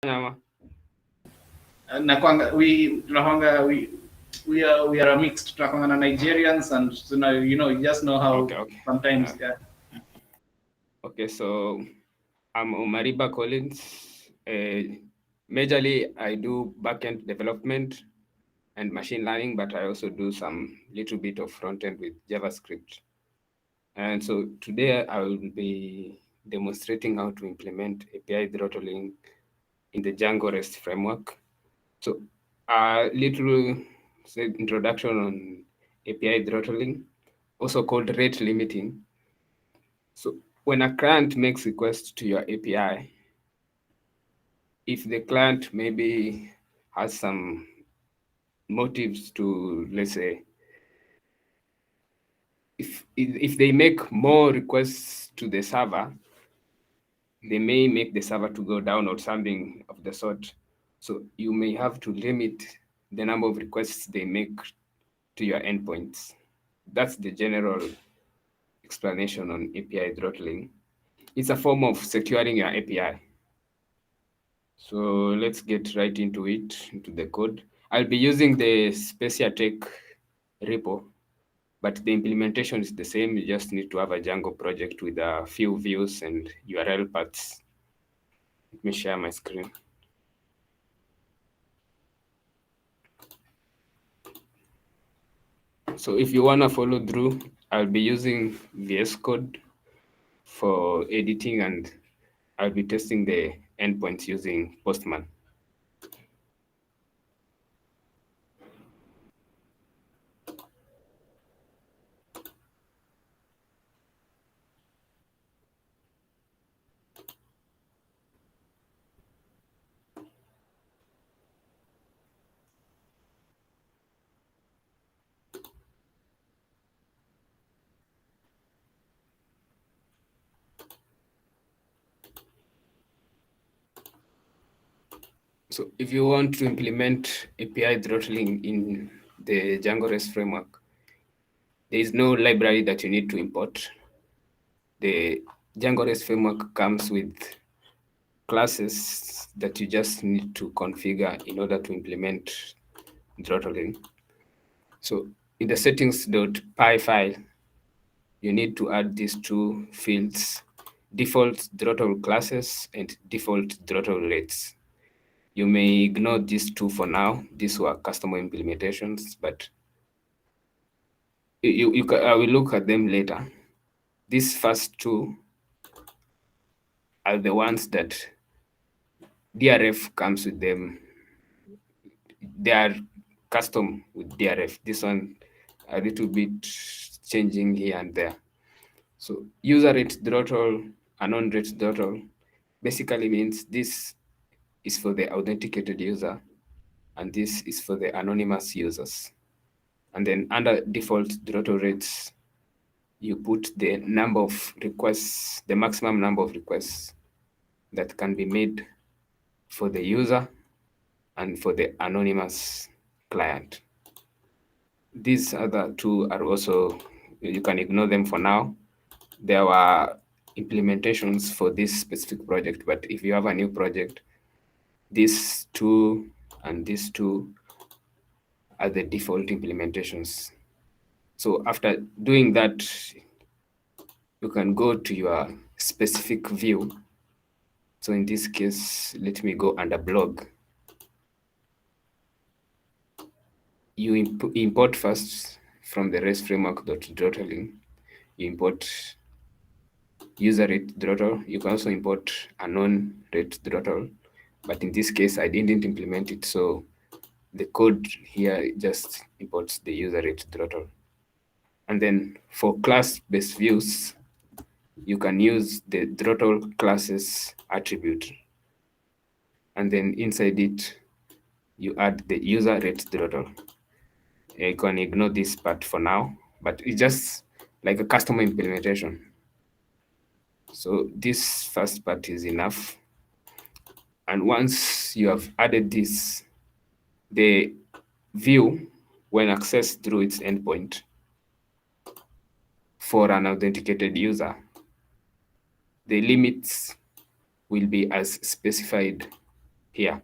Nyama. Nakwanga we are a mixed. Tunakwanga na Nigerians and so now you just know how Okay. sometimes Uh, okay, so I'm Omariba Collins. Majorly, I do backend development and machine learning, but I also do some little bit of front end with JavaScript. And so today I will be demonstrating how to implement API throttling in the Django REST framework. So a little introduction on API throttling, also called rate limiting. So when a client makes request to your API, if the client maybe has some motives to, let's say, if they make more requests to the server, they may make the server to go down or something of the sort. So you may have to limit the number of requests they make to your endpoints. That's the general explanation on API throttling. It's a form of securing your API. So let's get right into it, into the code. I'll be using the SpeciaTech repo, but the implementation is the same. You just need to have a Django project with a few views and URL paths. Let me share my screen. So if you want to follow through, I'll be using VS Code for editing and I'll be testing the endpoints using Postman. So if you want to implement API throttling in the Django REST framework, there is no library that you need to import. The Django REST framework comes with classes that you just need to configure in order to implement throttling. So in the settings.py file, you need to add these two fields, default throttle classes and default throttle rates. You may ignore these two for now. These were customer implementations, but I will look at them later. These first two are the ones that DRF comes with them. They are custom with DRF. This one a little bit changing here and there. So user rate throttle, unknown rate throttle basically means this is for the authenticated user and this is for the anonymous users. And then under default throttle rates, you put the number of requests, the maximum number of requests that can be made for the user and for the anonymous client. These other two are also, you can ignore them for now. There were implementations for this specific project, but if you have a new project, these two and these two are the default implementations. So after doing that, you can go to your specific view. So in this case, let me go under blog. You import first from the REST framework.throttling. You import user rate throttle. You can also import unknown rate throttle, but in this case, I didn't implement it. So the code here just imports the user rate throttle. And then for class-based views, you can use the throttle classes attribute. And then inside it, you add the user rate throttle. You can ignore this part for now, but it's just like a customer implementation. So this first part is enough. And once you have added this, the view, when accessed through its endpoint for an authenticated user, the limits will be as specified here.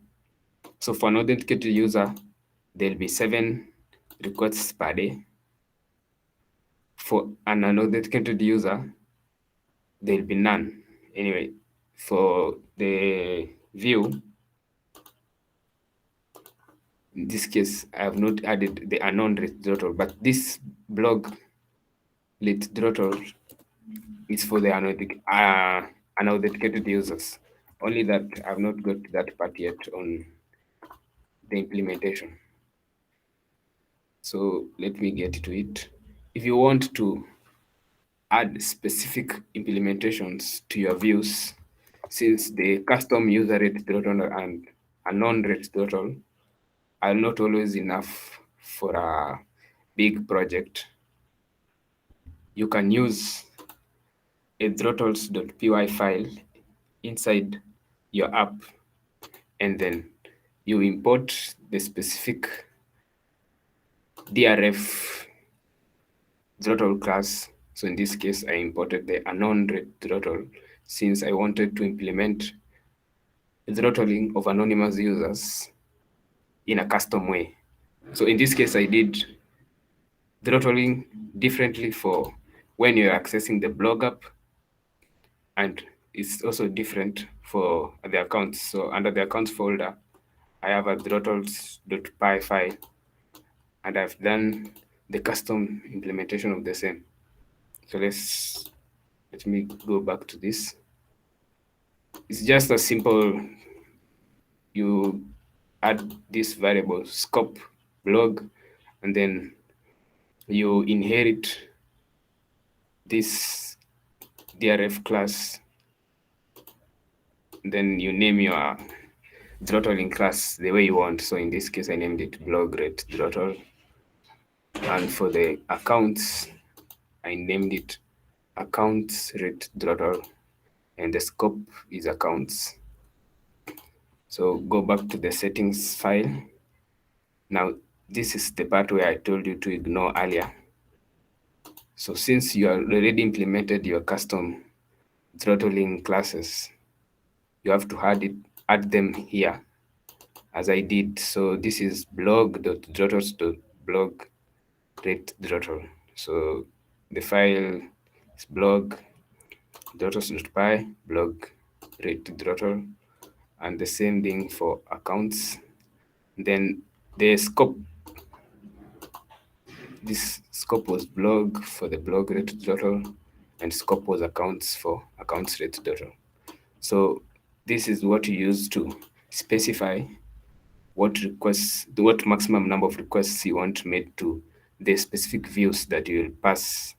So for an authenticated user, there'll be 7 requests per day. For an unauthenticated user, there'll be none. Anyway, for the view, in this case, I have not added the unknown rate throttle, but this blog rate throttle is for the unauthenticated users. Only that I've not got to that part yet on the implementation. So let me get to it. If you want to add specific implementations to your views, since the custom user rate throttle and a non-rate throttle are not always enough for a big project, you can use a throttles.py file inside your app, and then you import the specific DRF throttle class. So in this case, I imported the unknown rate throttle since I wanted to implement throttling of anonymous users in a custom way. So in this case, I did throttling differently for when you're accessing the blog app, and it's also different for the accounts. So under the accounts folder, I have a throttles.py file, and I've done the custom implementation of the same. So let me go back to this. It's just a simple, you add this variable scope blog, and then you inherit this DRF class. Then you name your throttling class the way you want. So in this case, I named it blog rate throttle. And for the accounts, I named it accounts rate throttle, and the scope is accounts. So go back to the settings file. Now, this is the part where I told you to ignore earlier. So since you already implemented your custom throttling classes, you have to add them here as I did. So this is blog.throttles.blog rate throttle. So the file is blog.throttles.py blog rate throttle, and the same thing for accounts. Then the scope, this scope was blog for the blog rate throttle, and scope was accounts for accounts rate throttle. So this is what you use to specify what maximum number of requests you want made to the specific views that you will pass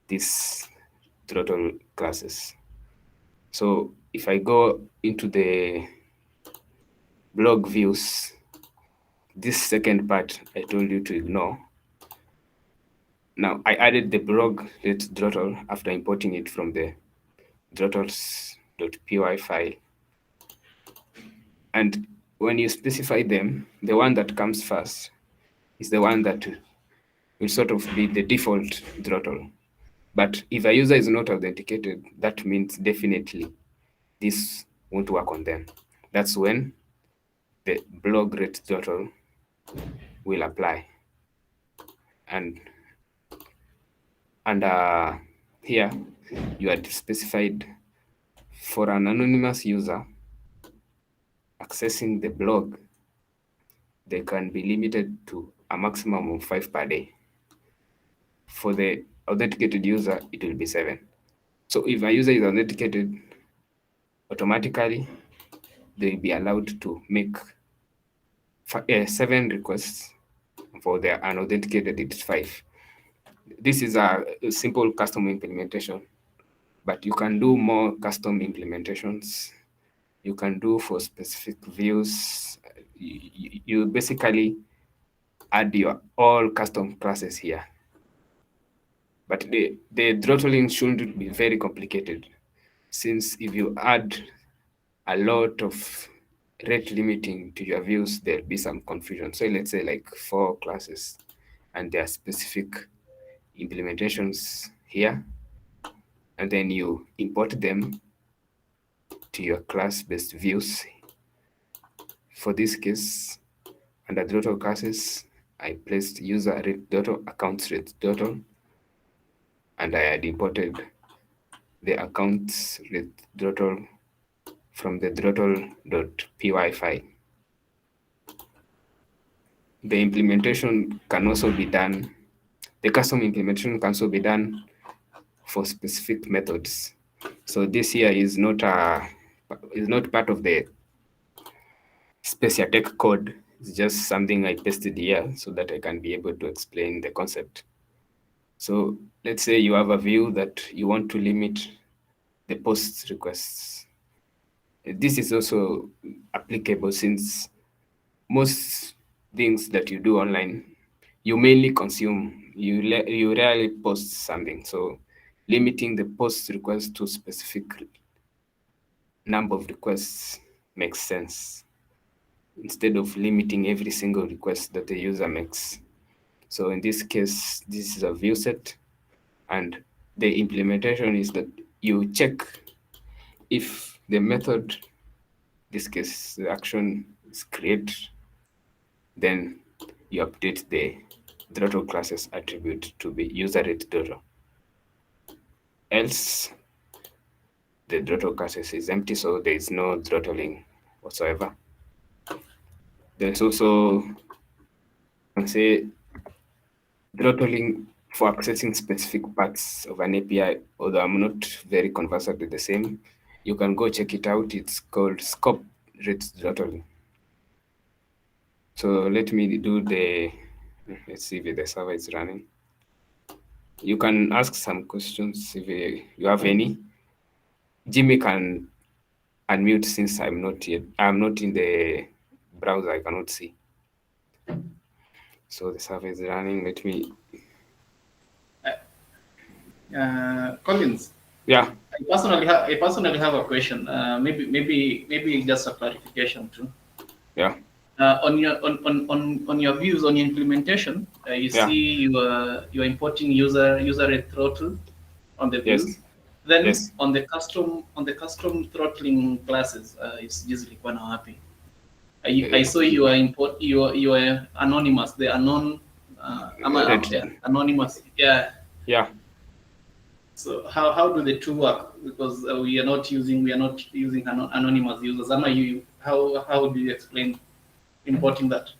these throttle classes. So if I go into the blog views, this second part I told you to ignore. Now I added the blog rate throttle after importing it from the throttles.py file. And when you specify them, the one that comes first is the one that will sort of be the default throttle. But if a user is not authenticated, that means definitely this won't work on them. That's when the blog rate throttle will apply. And here you had specified for an anonymous user accessing the blog, they can be limited to a maximum of 5 per day. For the authenticated user, it will be 7. So if a user is authenticated, automatically they'll be allowed to make 7 requests. For the unauthenticated, it's 5. This is a simple custom implementation, but you can do more custom implementations. You can do for specific views. You basically add your all custom classes here. But the throttling shouldn't be very complicated, since if you add a lot of rate limiting to your views, there'll be some confusion. So let's say like 4 classes, and there are specific implementations here, and then you import them to your class-based views for this case, under throttle classes, I placed user rate throttle, accounts rate throttle, and I had imported the accounts rate throttle from the throttle.py file. The implementation can also be done, the custom implementation can also be done for specific methods. So this here is not part of the Speciatech code. It's just something I pasted here so that I can be able to explain the concept. So let's say you have a view that you want to limit the post requests. This is also applicable since most things that you do online, you mainly consume, you rarely post something. So limiting the post request to specific number of requests makes sense instead of limiting every single request that the user makes. So in this case, this is a view set, and the implementation is that you check if the method, this case, the action is create, then you update the throttle classes attribute to be user rate throttle. Else, the throttle classes is empty, so there is no throttling whatsoever. There's also, I can say, throttling for accessing specific parts of an API, although I'm not very conversant with the same. You can go check it out. It's called scope rate throttling. So let me do let's see if the server is running. You can ask some questions if you have any. Jimmy can unmute since I'm not in the browser, I cannot see. So the server is running. Let me. Collins. Yeah. I personally have a question. Maybe just a clarification too. Yeah. On your views on your implementation, you see you are importing user rate throttle on the views. Yes. Then Yes. on the custom throttling classes, it's usually one API. I saw you are anonymous. They are anonymous. Yeah. Yeah. So how do the two work? Because we are not using anonymous users. How do you explain importing that?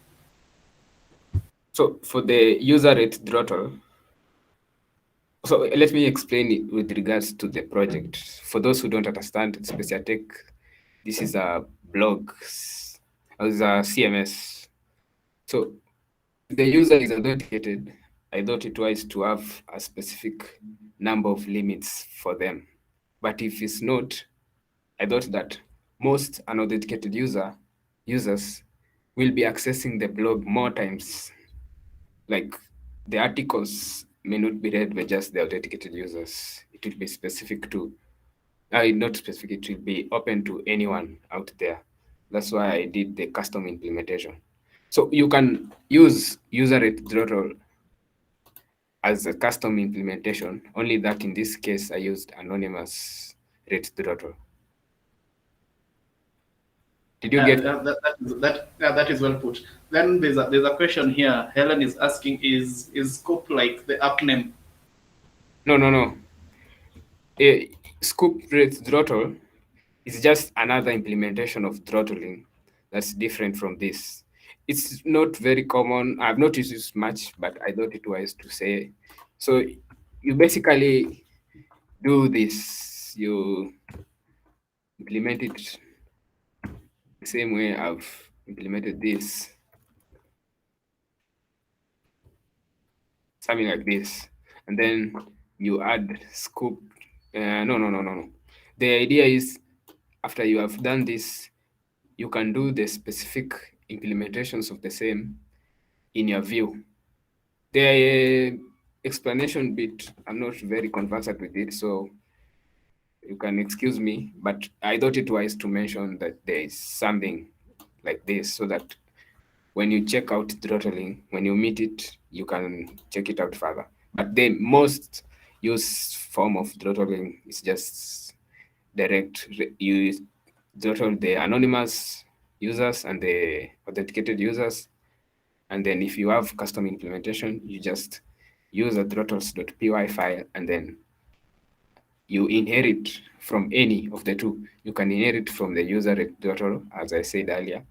So for the user rate throttle, so let me explain it with regards to the project. For those who don't understand Speciatech, this is a blog, it's a CMS. So if the user is authenticated, I thought it wise to have a specific number of limits for them. But if it's not, I thought that most unauthenticated users will be accessing the blog more times. Like the articles may not be read by just the authenticated users. It will be specific to, not specific, it will be open to anyone out there. That's why I did the custom implementation. So you can use user rate throttle as a custom implementation, only that in this case I used anonymous rate throttle. Did you get that is well put. Then there's a question here. Helen is asking, is scope like the app name? No. A scoop rate throttle is just another implementation of throttling that's different from this. It's not very common. I've not used it much, but I thought it wise to say. So you basically do this. You implement it the same way I've implemented this. Something like this. And then you add scoop. No. The idea is after you have done this, you can do the specific implementations of the same in your view. The explanation bit, I'm not very conversant with it, so you can excuse me, but I thought it wise to mention that there is something like this so that when you check out throttling, when you meet it, you can check it out further. But the most used form of throttling is just direct. You throttle the anonymous users and the authenticated users. And then if you have custom implementation, you just use a throttles.py file, and then you inherit from any of the two. You can inherit from the user throttle, as I said earlier,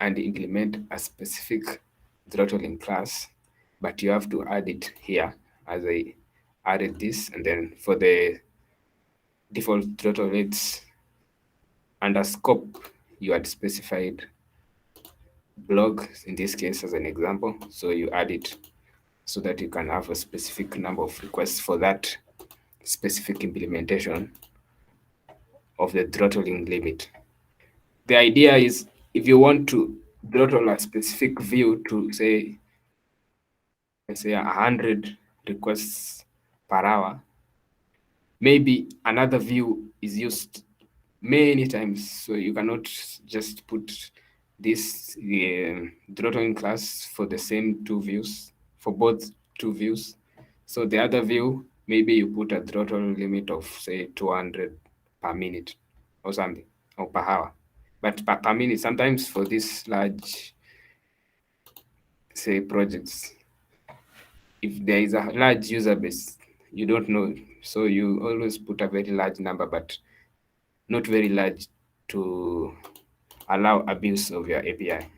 and implement a specific throttling class, but you have to add it here as I added this. And then for the default throttle rates under scope, you had specified blog in this case as an example. So you add it so that you can have a specific number of requests for that specific implementation of the throttling limit. The idea is if you want to throttle a specific view to say, let's say 100 requests per hour, maybe another view is used many times. So you cannot just put this throttling class for the same two views, for both two views. So the other view, maybe you put a throttle limit of say 200 per minute or something, or per hour. But per minute, sometimes for this large, say, projects, if there is a large user base, you don't know. So you always put a very large number, but not very large to allow abuse of your API.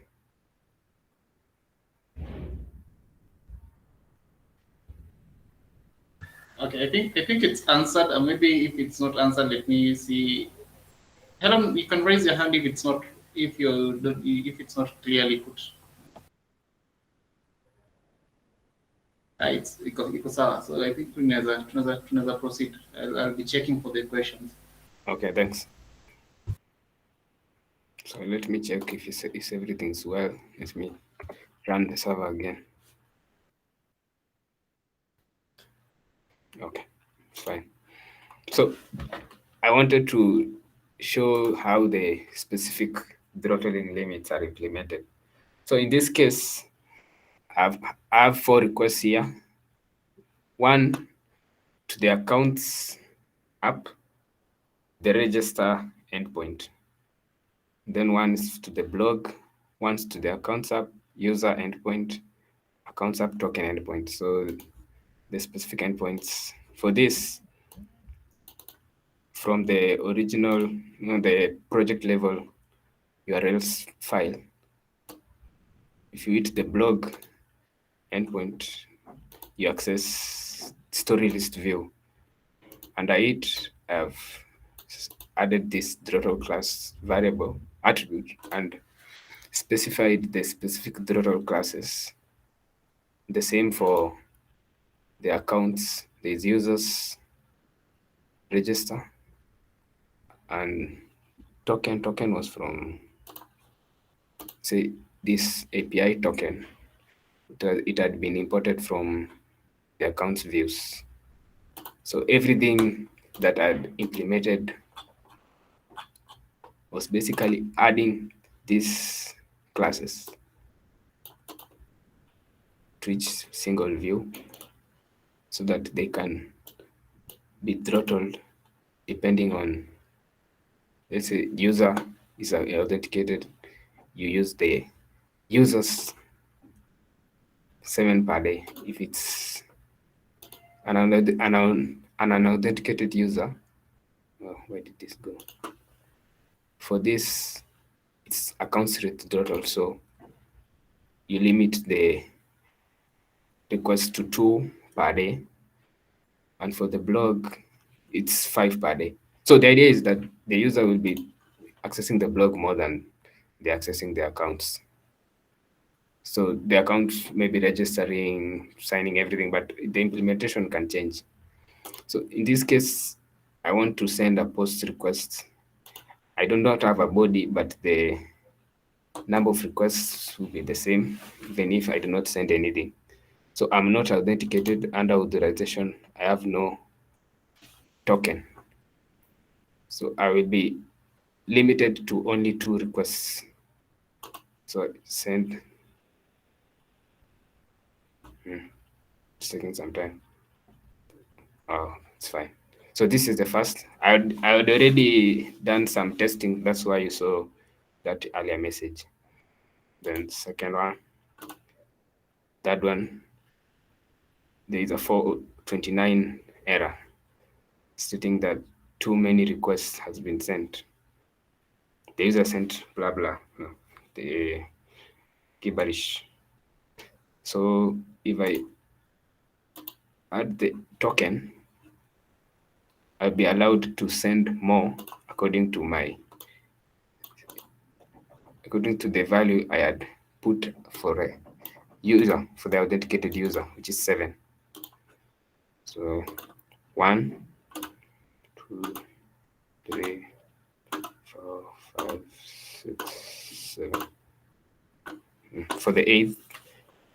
Okay, I think it's answered. Maybe if it's not answered, let me see. Helen, you can raise your hand if it's not clearly put. It's iko sawa. So I think tunaweza proceed. I'll be checking for the questions. Okay, thanks. So let me check if everything's well. Let me run the server again. Okay, it's fine. So I wanted to show how the specific throttling limits are implemented. So in this case, I have 4 requests here. One to the accounts app, the register endpoint. Then one is to the blog, one's to the accounts app, user endpoint, accounts app token endpoint. So the specific endpoints for this from the original, the project level URLs file. If you hit the blog endpoint, you access story list view. Under it, I've added this throttle class variable attribute and specified the specific throttle classes. The same for the accounts. There's users, register, and token. Token was from, say, this API token. It had been imported from the accounts views. So everything that I'd implemented was basically adding these classes to each single view so that they can be throttled depending on, let's say, user is authenticated, you use the users 7 per day. If it's an unauthenticated user, where did this go? For this, it's accounts rate throttle, so you limit the request to 2 per day, and for the blog, it's 5 per day. So the idea is that the user will be accessing the blog more than they're accessing the accounts. So the account may be registering, signing everything, but the implementation can change. So in this case, I want to send a post request. I do not have a body, but the number of requests will be the same, even if I do not send anything. So I'm not authenticated under authorization. I have no token. So I will be limited to only 2 requests. So send. It's taking some time. Oh, it's fine. So this is the first. I had already done some testing. That's why you saw that earlier message. Then second one, third one, there is a 429 error stating that too many requests has been sent. The user sent blah blah, no, the gibberish. So if I add the token, I'll be allowed to send more according to the value I had put for a user, for the authenticated user, which is 7. So 1, 2, 3, 4, 5, 6, 7. For the 8th,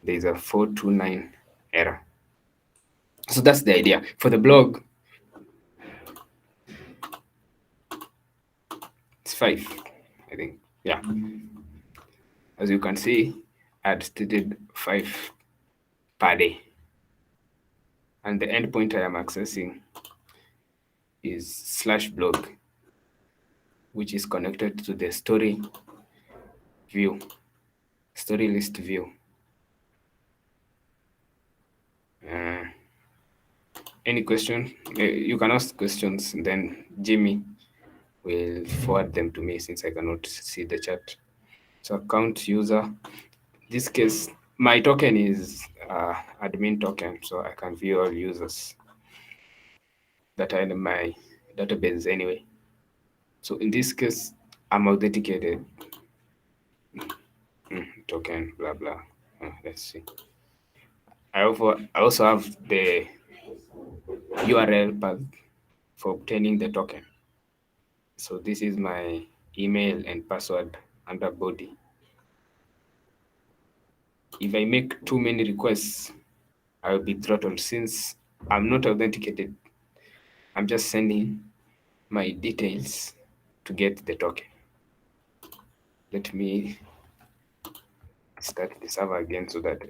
there's a 429 error. So that's the idea. For the blog, it's 5, I think. Yeah. As you can see, I had stated 5 per day. And the endpoint I am accessing is /blog, which is connected to the story list view. Any question? You can ask questions, and then Jimmy will forward them to me since I cannot see the chat. So account user, this case, my token is admin token, so I can view all users that are in my database anyway. So in this case, I'm authenticated. Token, blah, blah. Let's see. I also have the URL path for obtaining the token. So this is my email and password under body. If I make too many requests, I will be throttled since I'm not authenticated. I'm just sending my details to get the token. Let me start the server again so that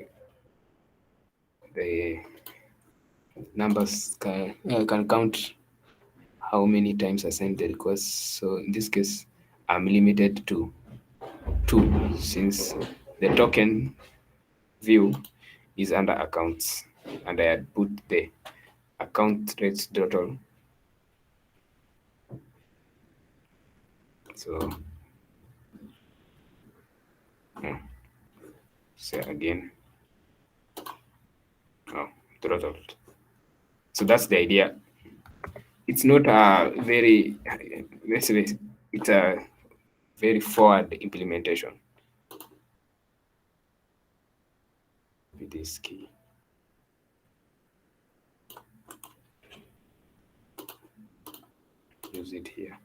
the numbers can count how many times I send the request. So in this case, I'm limited to 2 since the token view is under accounts, and I had put the account rates throttle. So say again, throttled. So that's the idea. It's not a very, let's say, it's a very forward implementation. With this key. Use it here.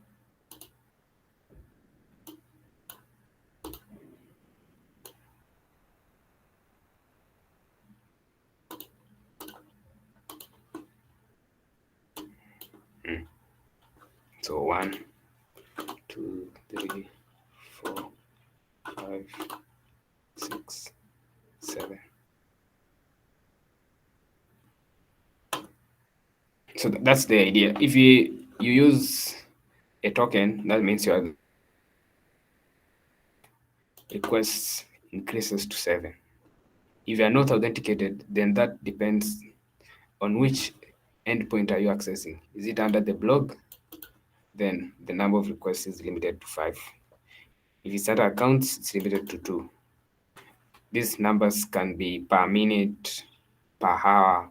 So 1, 2, 3, 4, 5, 6, 7. So that's the idea. If you use a token, that means your requests increases to 7. If you are not authenticated, then that depends on which endpoint are you accessing. Is it under the blog? Then the number of requests is limited to 5. If it's under accounts, it's limited to 2. These numbers can be per minute, per hour,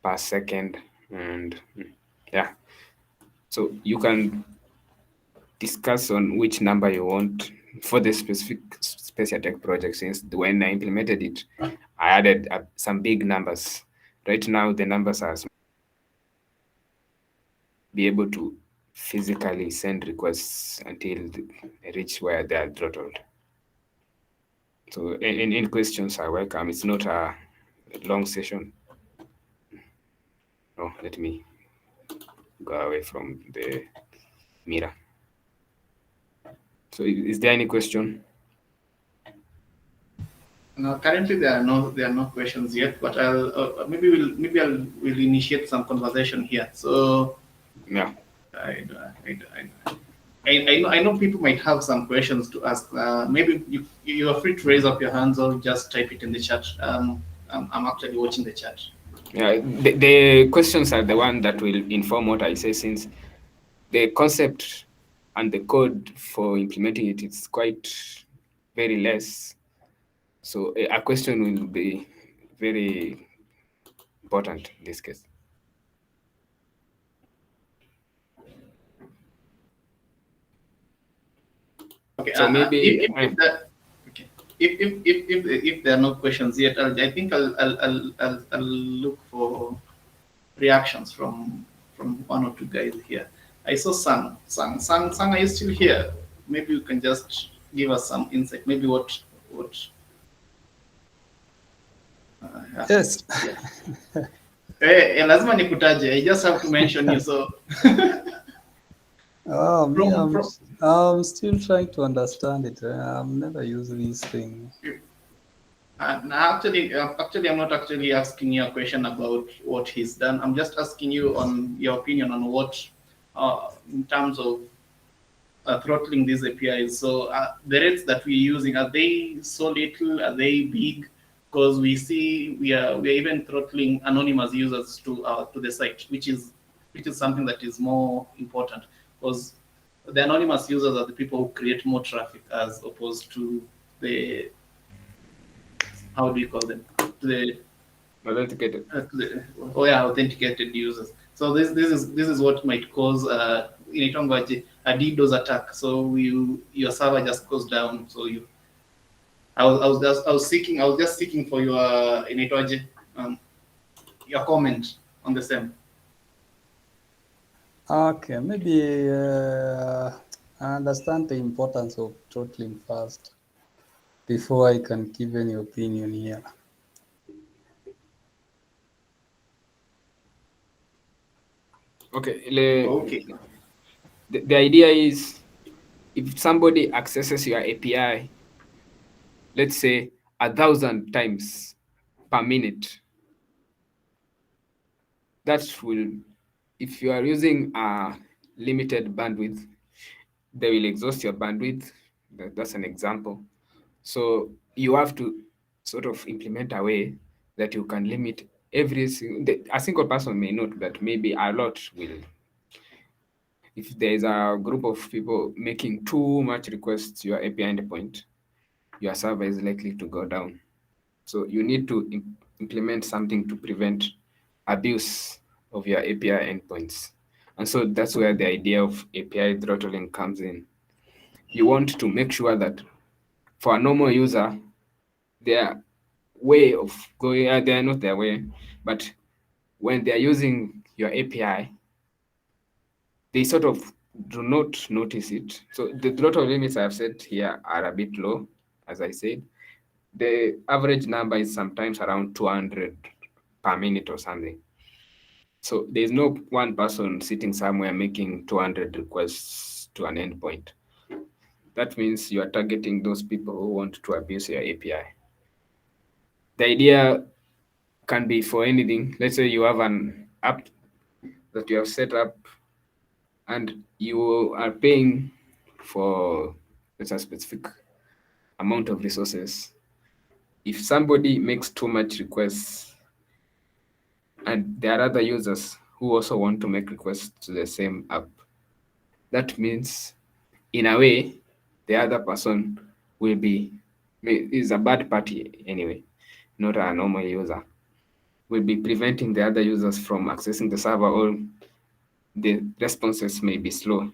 per second, and yeah. So you can discuss on which number you want for the specific SpatiaTech project. Since when I implemented it, I added some big numbers. Right now, the numbers are small. Be able to physically send requests until they reach where they are throttled. So any questions are welcome. It's not a long session. Oh, let me go away from the mirror. So is there any question? No, currently there are no questions yet, but I'll maybe we'll initiate some conversation here. So Yeah. I I know people might have some questions to ask. Maybe you are free to raise up your hands or just type it in the chat. I'm actually watching the chat. Yeah, the questions are the one that will inform what I say, since the concept and the code for implementing it is quite very less. So a question will be very important in this case. Okay. So maybe If that okay. If there are no questions yet, I think I'll look for reactions from one or two guys here. I saw Sang. Are you still here? Maybe you can just give us some insight. Maybe what happened. Yes. Yeah. Lazima nikutaje. I just have to mention you. So Oh, me, from I'm still trying to understand it. I've never used this thing. actually, I'm not actually asking you a question about what he's done. I'm just asking you on your opinion on what, in terms of throttling these APIs. So the rates that we're using, are they so little? Are they big? Because we see we are even throttling anonymous users to the site, which is something that is more important, because the anonymous users are the people who create more traffic as opposed to the, how do you call them, the authenticated. oh yeah, authenticated users. So this is what might cause inaitangwaje, a DDoS attack. So your server just goes down. So I was just seeking for your inaitwaje, your comment on the same. Okay, maybe I understand the importance of throttling first before I can give any opinion here. Okay. Okay. The idea is, if somebody accesses your API, let's say 1,000 times per minute, that will, if you are using a limited bandwidth, they will exhaust your bandwidth. That's an example. So you have to sort of implement a way that you can limit a single person may note that maybe a lot will, if there is a group of people making too much requests to your API endpoint, your server is likely to go down. So you need to implement something to prevent abuse of your API endpoints. And so that's where the idea of API throttling comes in. You want to make sure that for a normal user, their way of going, they are not their way, but when they are using your API, they sort of do not notice it. So the throttle limits I've set here are a bit low, as I said. The average number is sometimes around 200 per minute or something. So there's no one person sitting somewhere making 200 requests to an endpoint. That means you are targeting those people who want to abuse your API. The idea can be for anything. Let's say you have an app that you have set up and you are paying for a specific amount of resources. If somebody makes too much requests and there are other users who also want to make requests to the same app, that means in a way the other person will be is a bad party anyway, not a normal user, will be preventing the other users from accessing the server, or the responses may be slow.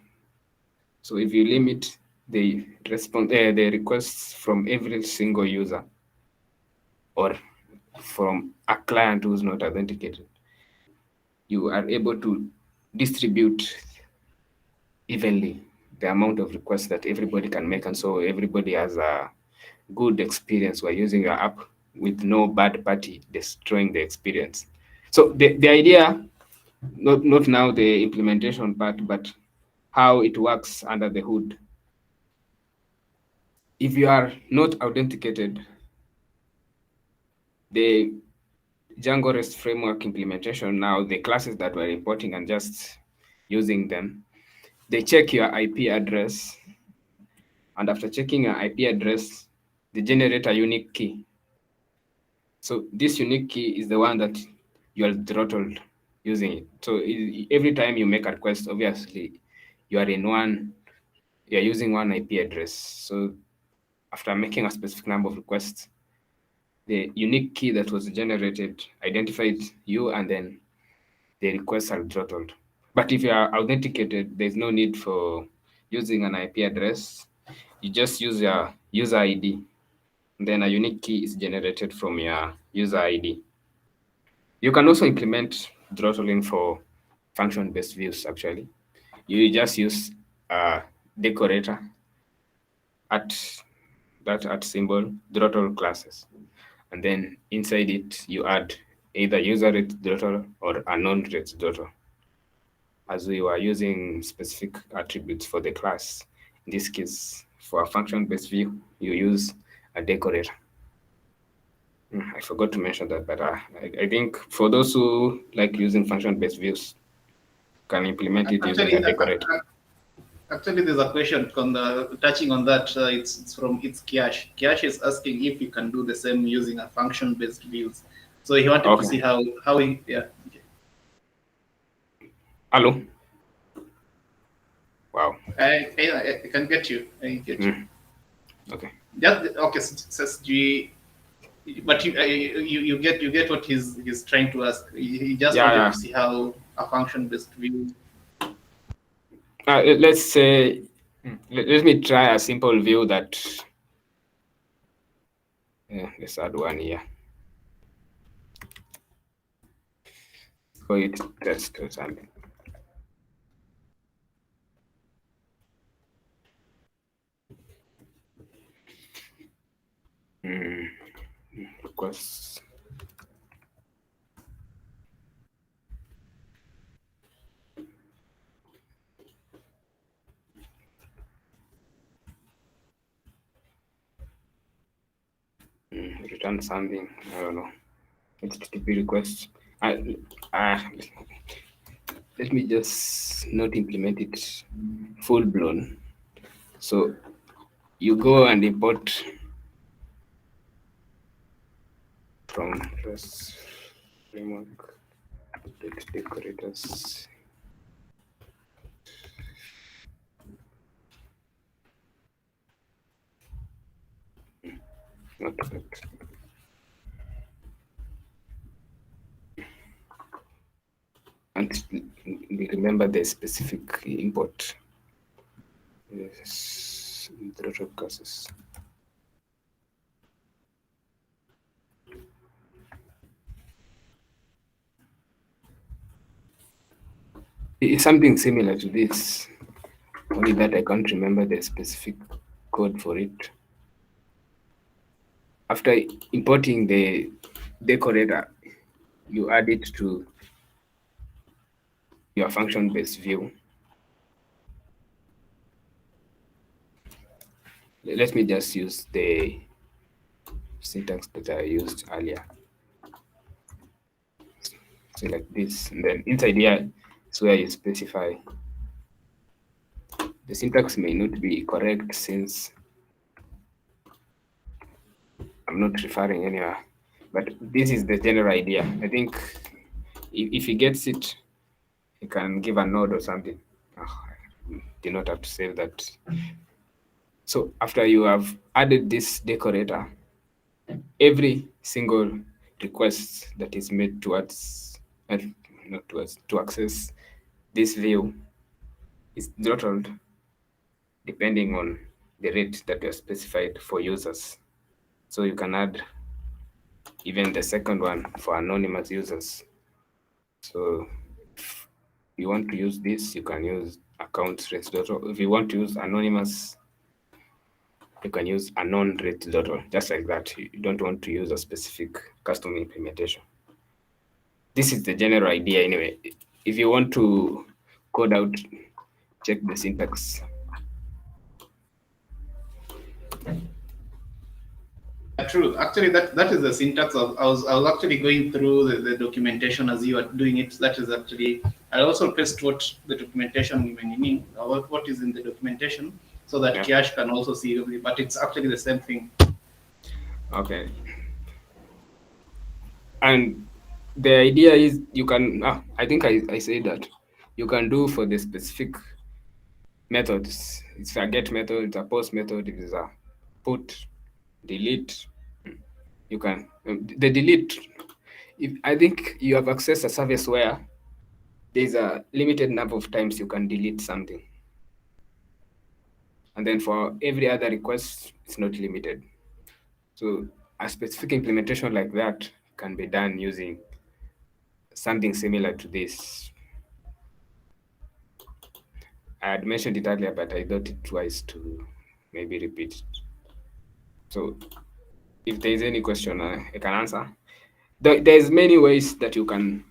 So if you limit the requests from every single user or from a client who's not authenticated, you are able to distribute evenly the amount of requests that everybody can make, and so everybody has a good experience while using your app with no bad party destroying the experience. So the idea, not now the implementation part, but how it works under the hood. If you are not authenticated, the Django REST framework implementation, now the classes that we're importing and just using them, they check your IP address, and after checking your IP address, they generate a unique key. So this unique key is the one that you are throttled using it. So every time you make a request, obviously you are using one IP address. So after making a specific number of requests, the unique key that was generated identifies you, and then the requests are throttled. But if you are authenticated, there's no need for using an IP address. You just use your user ID. Then a unique key is generated from your user ID. You can also implement throttling for function-based views, actually. You just use a decorator at symbol throttle classes. And then inside it, you add either user rate throttle or a non-rate throttle, as we were using specific attributes for the class. In this case, for a function-based view, you use a decorator. I forgot to mention that, but I think for those who like using function-based views, can implement it using a decorator. Actually, there's a question touching on that. It's from Kiash. Kiash is asking if you can do the same using a function-based views. So he wanted to see how he, yeah. Okay. Hello. Wow. I can get you. I get you. Okay. Okay. Says G. But you get what he's trying to ask. He just wanted to see how a function-based view. Let's say, let me try a simple view that. Let's add one here. So it test or something. Requests. Return something. I don't know. HTTP request. Let me just not implement it full blown. So you go and import from REST framework decorators. Not that. And remember the specific import. Yes, throttle classes. It's something similar to this, only that I can't remember the specific code for it. After importing the decorator, you add it to your function-based view. Let me just use the syntax that I used earlier. So like this, and then inside here is where you specify. The syntax may not be correct since I'm not referring anywhere, but this is the general idea. I think if he gets it, he can give a node or something. I do not have to save that. So after you have added this decorator, every single request that is made towards, not towards, to access this view is throttled depending on the rate that you specified for users. So you can add even the second one for anonymous users. So if you want to use this, you can use account rate throttle. If you want to use anonymous, you can use a non-rate throttle, just like that. You don't want to use a specific custom implementation. This is the general idea anyway. If you want to code out, check the syntax. true. Actually, that is the syntax. I was actually going through the documentation as you are doing it. That is actually, I also pressed what the documentation meaning, what is in the documentation, so that Cash can also see it. But it's actually the same thing. Okay. And the idea is you can, I think I say that you can do for the specific methods. It's a get method, it's a post method, it is a put, delete. You can, the delete, if I think you have accessed a service where there's a limited number of times you can delete something. And then for every other request, it's not limited. So a specific implementation like that can be done using something similar to this. I had mentioned it earlier, but I thought it twice to maybe repeat it. So if there's any question, I can answer. There's many ways that you can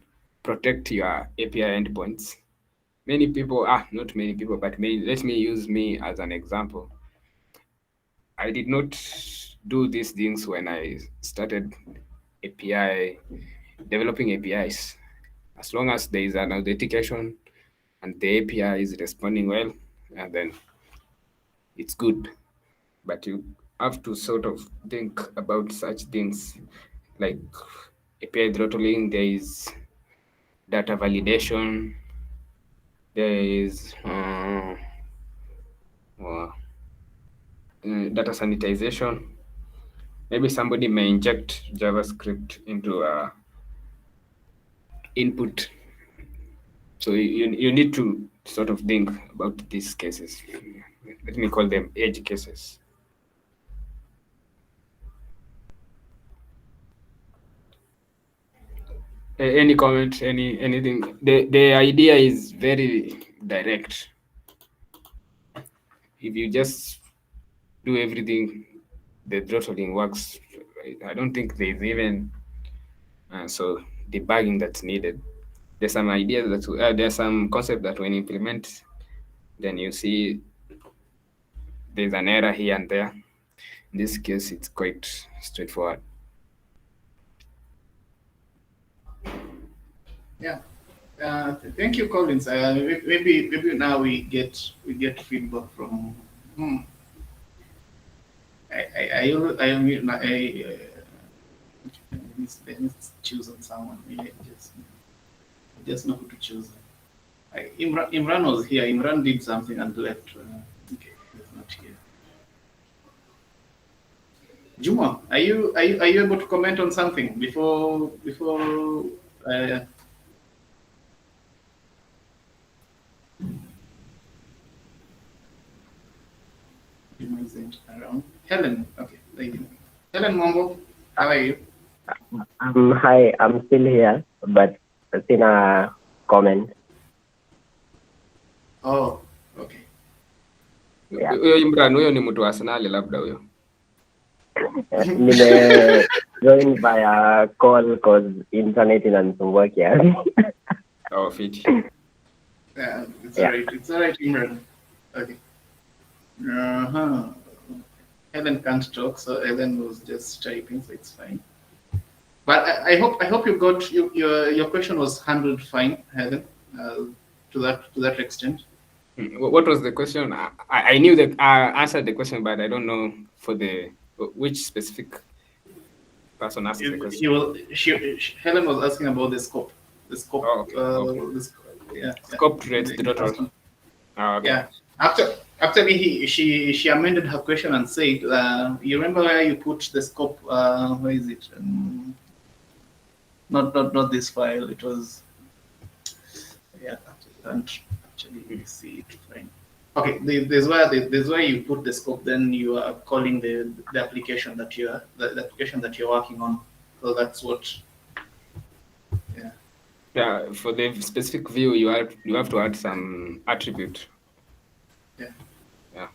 protect your API endpoints. Many people, not many people, but let me use me as an example. I did not do these things when I started developing APIs. As long as there is an authentication and the API is responding well, and then it's good. But you have to sort of think about such things like API throttling, there is data validation, there is data sanitization. Maybe somebody may inject JavaScript into a input. So you need to sort of think about these cases. Let me call them edge cases. Any comment, anything? The idea is very direct. If you just do everything, the throttling works. I don't think there's even so debugging that's needed. There's some ideas that there's some concept that when you implement, then you see there's an error here and there. In this case, it's quite straightforward. Yeah. Thank you, Collins. Maybe now we get feedback from. Let me choose on someone. I just know who to choose. Imran was here. Imran did something and left. Okay, he's not here. Juma, are you able to comment on something before? Juma isn't around. Helen, okay, lady. Helen Mombo, how are you? Hi, I'm still here, but in a comment. Oh, okay. Yeah. Huyo Imran, huyo ni mtu wa Arsenal labda huyo. Nime join by a call cause internet inanisumbua kiasi. Oh, fit. Yeah, it's alright, Imran. Okay. Helen can't talk, so Helen was just typing, so it's fine. But I hope you got your question was handled fine, Helen, to that extent. What was the question? I knew that I answered the question, but I don't know for which specific person asked the question. Helen was asking about the scope. The scope. Oh, okay. Scope rates the throttle. Oh, okay. Yeah. Actually, she amended her question and said, you remember where you put the scope? Where is it? Not this file. It was. Yeah. I can't actually see it fine. Okay, there's where you put the scope. Then you are calling the application that you're working on. So that's what. Yeah. Yeah. For the specific view, you have to add some attribute. Yeah. Yeah.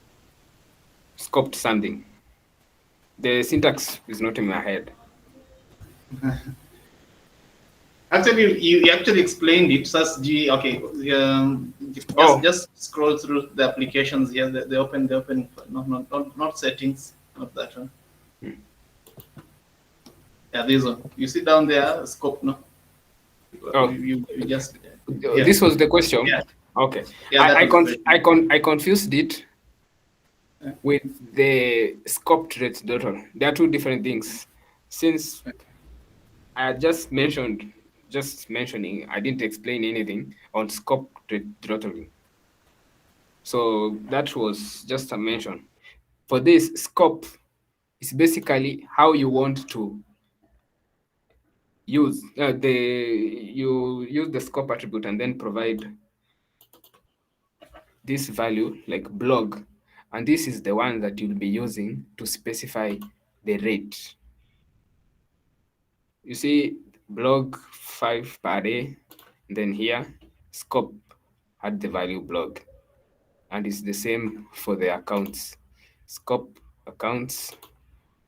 Scoped something. The syntax is not in my head. Actually, you actually explained it. SysG. Okay. Just scroll through the applications here. They open. Not settings. Not that one. Yeah, this one. You see down there, scope, no? Oh, You just... this was the question. Yeah. Okay. Yeah, that was the question. I confused it with the scoped rate throttle. They are two different things. Since I just mentioning, I didn't explain anything on scoped rate throttling. So that was just a mention. For this, scope is basically how you want to use you use the scope attribute and then provide this value like blog, and this is the one that you'll be using to specify the rate. You see blog 5 per day, then here scope had the value blog, and it's the same for the accounts. Scope accounts,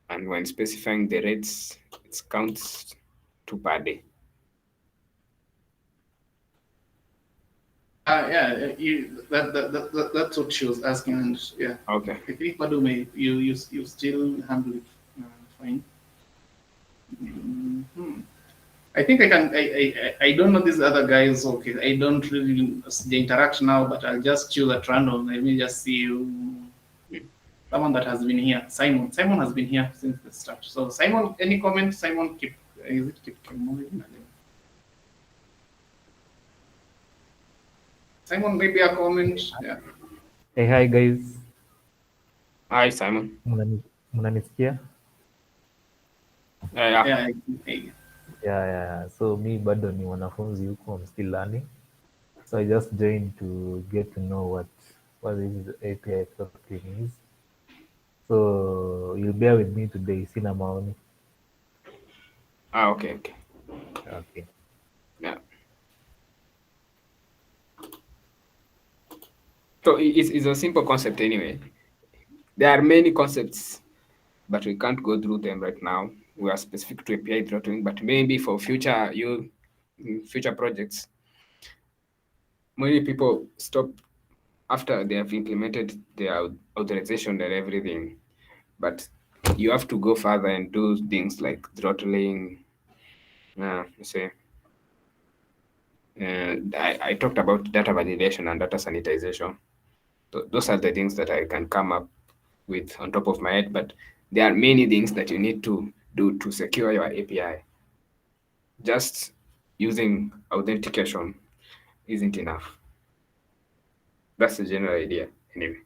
and when specifying the rates, it counts 2 per day. Yeah, that's what she was asking, and yeah. Okay. I think Padume, you still handle it fine. I think I can. I don't know these other guys. Okay, I don't really the interact now, but I'll just choose at random. Let me just see someone that has been here. Simon. Simon has been here since the start. So Simon, any comment? Simon, is it keep moving? Simon, maybe a comment. Yeah. Hey, hi guys. Hi Simon. Mnanisikia? Yeah. Yeah. So me bado ni wanafunzi huko, I'm still learning. So I just joined to get to know what this API throttling is. So you'll bear with me today, sina maoni. Okay. Okay. Yeah. So it's a simple concept anyway. There are many concepts, but we can't go through them right now. We are specific to API throttling, but maybe for future projects, many people stop after they have implemented their authorization and everything. But you have to go further and do things like throttling. I talked about data validation and data sanitization. Those are the things that I can come up with on top of my head, but there are many things that you need to do to secure your API. Just using authentication isn't enough. That's the general idea anyway.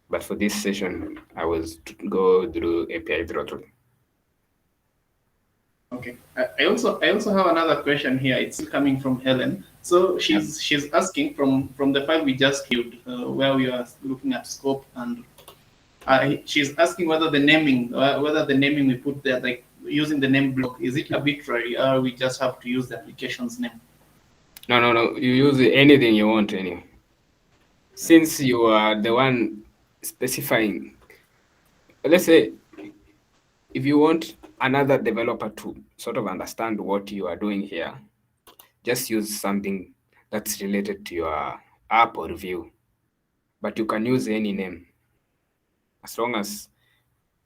But for this session, I was to go through API throttling. Okay. I also have another question here. It's still coming from Helen. So she's asking from the file we just viewed, where we are looking at scope, and she's asking whether the naming we put there, like using the name block, is it arbitrary, or we just have to use the application's name? No. You use anything you want anyway. Since you are the one specifying, let's say, if you want another developer to sort of understand what you are doing here, just use something that's related to your app or view. But you can use any name as long as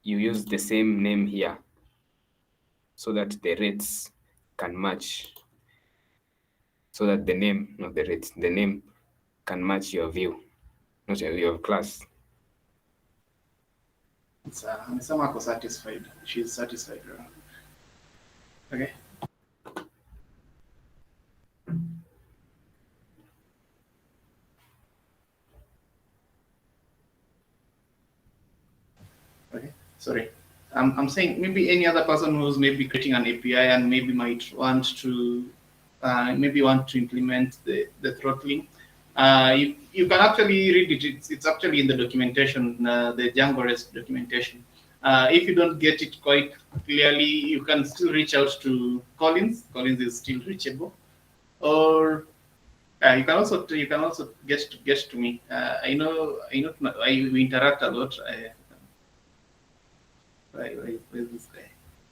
you use the same name here so that the rates can match. So that the name, not the rates, the name can match your view, not your class. Amesema satisfied. She's satisfied. Okay. Okay. Sorry. I'm saying maybe any other person who's maybe creating an API and maybe might want to implement the throttling. You can actually read it. It's actually in the documentation, the Django REST documentation. If you don't get it quite clearly, you can still reach out to Collins. Collins is still reachable, or you can also get to me. I know we interact a lot. Where's this guy?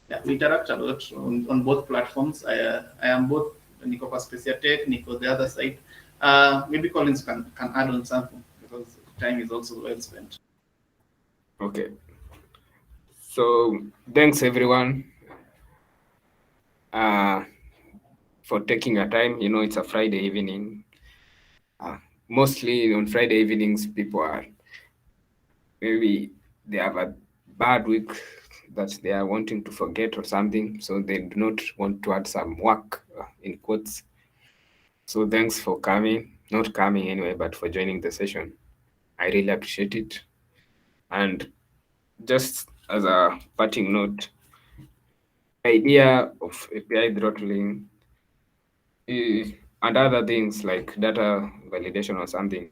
Yeah, we interact a lot on both platforms. I am both Nico Paspeciatech, Tech, Nico the other side. Maybe Collins can add on something because time is also well spent. Okay. So thanks everyone for taking a time. You know, it's a Friday evening. Mostly on Friday evenings, people are maybe they have a bad week that they are wanting to forget or something, so they do not want to add some work in quotes. So thanks for coming, not coming anyway, but for joining the session. I really appreciate it. And just as a parting note, idea of API throttling and other things like data validation or something.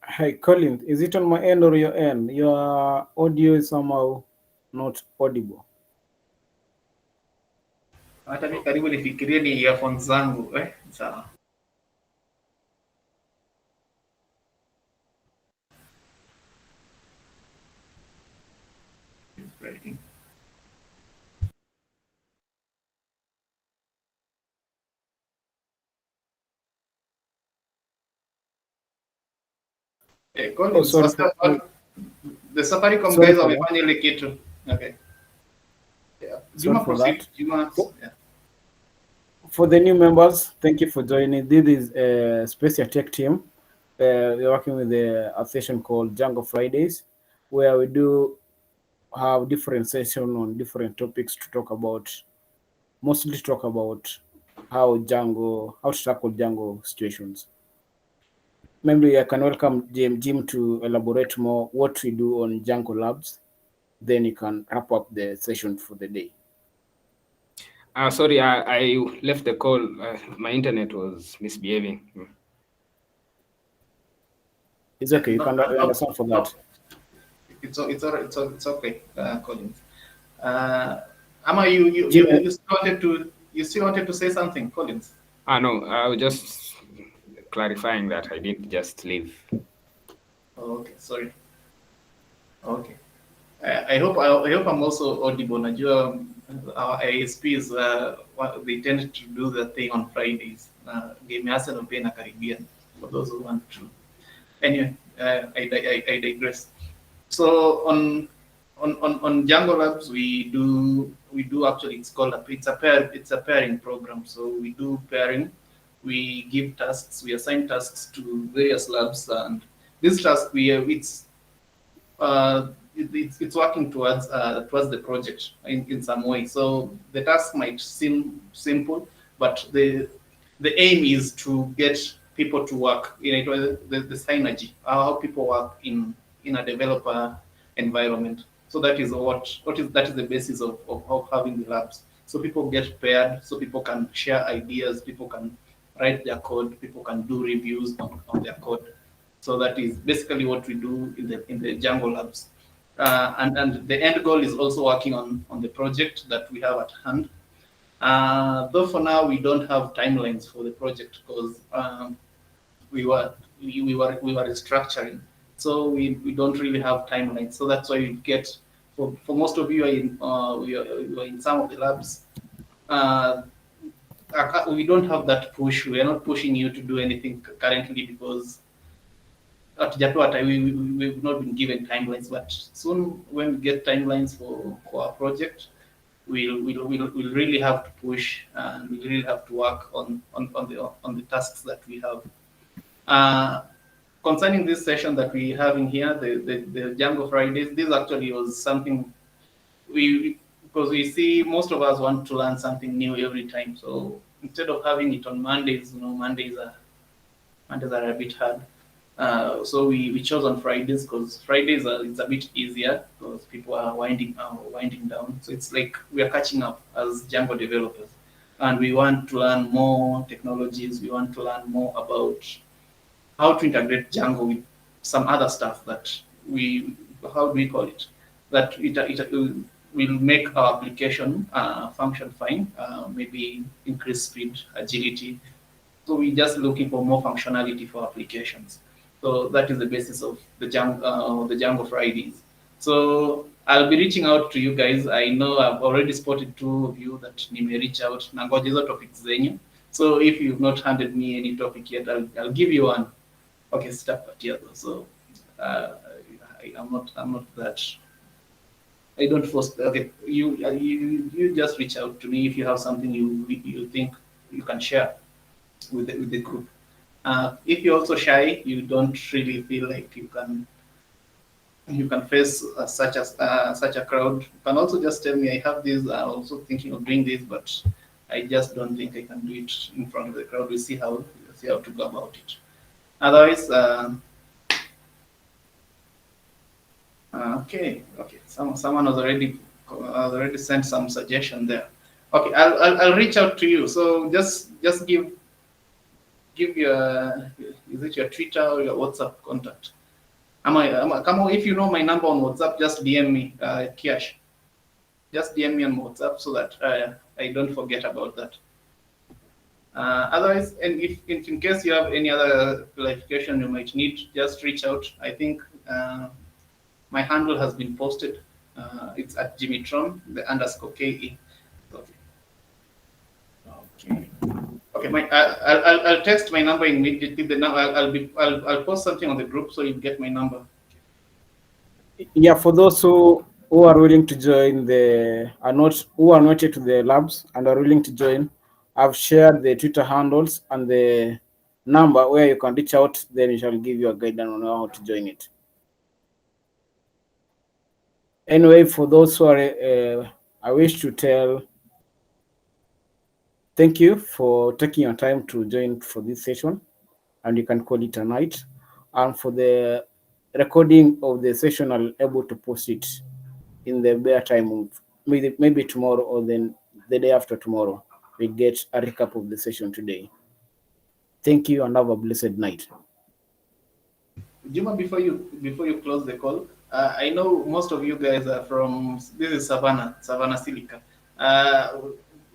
Hi, Colin. Is it on my end or your end? Your audio is somehow not audible. Hata mimi karibu nifikirie ni earphones zangu sawa. Collins, sorry the Safaricom sorry guys for wamefanya ile kitu. Okay. Yeah. Juma for proceed. that. Juma. Yeah. For the new members, thank you for joining. This is Space Tech team. We're working with a session called Django Fridays, where we do have different sessions on different topics to talk about, mostly to talk about how to tackle Django situations. Maybe I can welcome Jim to elaborate more what we do on Django Labs. Then you can wrap up the session for the day. Sorry, I left the call. My internet was misbehaving. It's okay. You can understand for that. It's okay, Collins. Ama, you still wanted to say something, Collins? No, I was just clarifying that I didn't just leave. Okay, sorry. Okay. I hope I'm also audible. Najua our ISPs they tend to do the thing on Fridays. Game Arsenal pia na Caribbean for those who want to. Anyway, I digress. So on Django Labs we do actually it's a pairing program. So we do pairing. We give tasks. We assign tasks to various labs, and this task it's working towards the project in some way. So the task might seem simple, but the aim is to get people to work in the synergy, how people work in a developer environment. So that is that is the basis of having the labs. So people get paired, so people can share ideas, people can write their code, people can do reviews on their code. So that is basically what we do in the Django labs. And the end goal is also working on the project that we have at hand. Though for now we don't have timelines for the project because we were restructuring, so we don't really have timelines. So that's why we get for most of you we are in some of the labs. We don't have that push. We are not pushing you to do anything currently because we've not been given timelines, but soon when we get timelines for our project, we'll really have to push and we really have to work on the tasks that we have. Concerning this session that we have in here, the Django Fridays, this actually was something because we see most of us want to learn something new every time. So instead of having it on Mondays, Mondays are a bit hard. So we chose on Fridays because Fridays it's a bit easier because people are winding down. So it's like we are catching up as Django developers, and we want to learn more technologies. We want to learn more about how to integrate Django with some other stuff that how do we call it? That it will make our application function fine. Maybe increase speed, agility, So we're just looking for more functionality for applications. So that is the basis of the Django Fridays. So I'll be reaching out to you guys. I know I've already spotted 2 of you that you may reach out. Nangoja hizo topics zenyu. So if you've not handed me any topic yet, I'll give you one. Okay, stop at here though. So I'm not that. I don't force. Okay, you just reach out to me if you have something you think you can share with the group. If you're also shy, you don't really feel like you can face such a crowd. You can also just tell me I have this. I'm also thinking of doing this, but I just don't think I can do it in front of the crowd. We see how to go about it. Otherwise, okay. Someone has already sent some suggestion there. Okay, I'll reach out to you. So just give your, is it your Twitter or your WhatsApp contact? Come on, if you know my number on WhatsApp, just DM me, Kiash. Just DM me on WhatsApp so that I don't forget about that. Otherwise, and if in case you have any other clarification you might need, just reach out. I think my handle has been posted. It's at Jimmytron, the _KE. Okay. Okay. I'll text my number immediately. The number I'll post something on the group so you get my number. Yeah, for those who are willing to join who are not yet to the labs and are willing to join, I've shared the Twitter handles and the number where you can reach out. Then we shall give you a guidance on how to join it. Anyway, for those who are, I wish to tell thank you for taking your time to join for this session, and you can call it a night. And for the recording of the session, I'll be able to post it in the bare time of maybe tomorrow or then the day after tomorrow. We get a recap of the session today. Thank you and have a blessed night. Juma, before you close the call, I know most of you guys are from, this is Savannah Silica.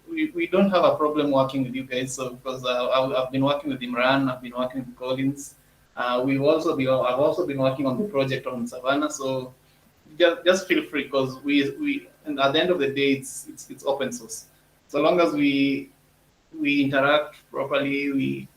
We don't have a problem working with you guys, so because I've been working with Imran, I've been working with Collins. I've also been working on the project on Savannah, so just feel free, because and at the end of the day it's open source. So long as we interact properly, we